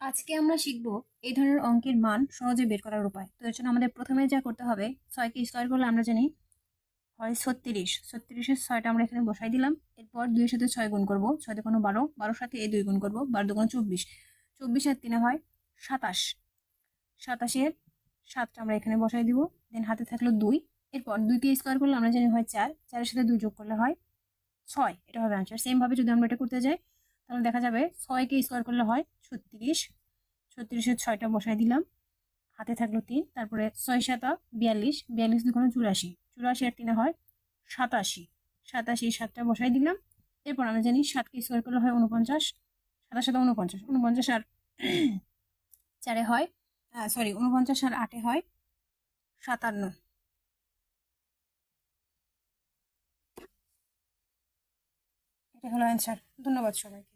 আজকে আমরা শিখব এই ধরনের অঙ্কের মান সহজে বের করার উপায়। তো এর জন্য আমাদের প্রথমে যা করতে হবে, 6কে স্কোয়ার করলে আমরা জানি হয় 36। 36-এর 6টা আমরা এখানে বসাই দিলাম। এরপর 2 এর সাথে 6 গুণ করবো, 6 দুগুণ 12, 12 সাথে এই 2 গুণ করবো, 12 দুগুণ 24, 24 আর 3 হয় 27। 27-এর 7টা আমরা এখানে বসাই দিব, দেন হাতে থাকলো 2। এরপর 2কে স্কোয়ার করলে আমরা জানি হয় 4, 4-এর সাথে 2 যোগ করলে হয় 6। এটা হবে আনসার। সেম ভাবে যদি আমরা এটা করতে যাই তাহলে দেখা যাবে 6কে স্কোয়ার করলে হয় 36। 36-এর 6টা বসাই দিলাম, হাতে থাকলো 3, তারপরে 6-7 42, 42 দুগুণে 84, 84 আর 3 হয় 87। 87 7টা বসাই দিলাম। এরপর আমরা জানি 7কে স্কোয়ার করলে হয় 49, 7 49, 49 আর 4-এ হয় 49 আর 8-এ হয় 57। এটা হলো অ্যান্সার। ধন্যবাদ সবাইকে।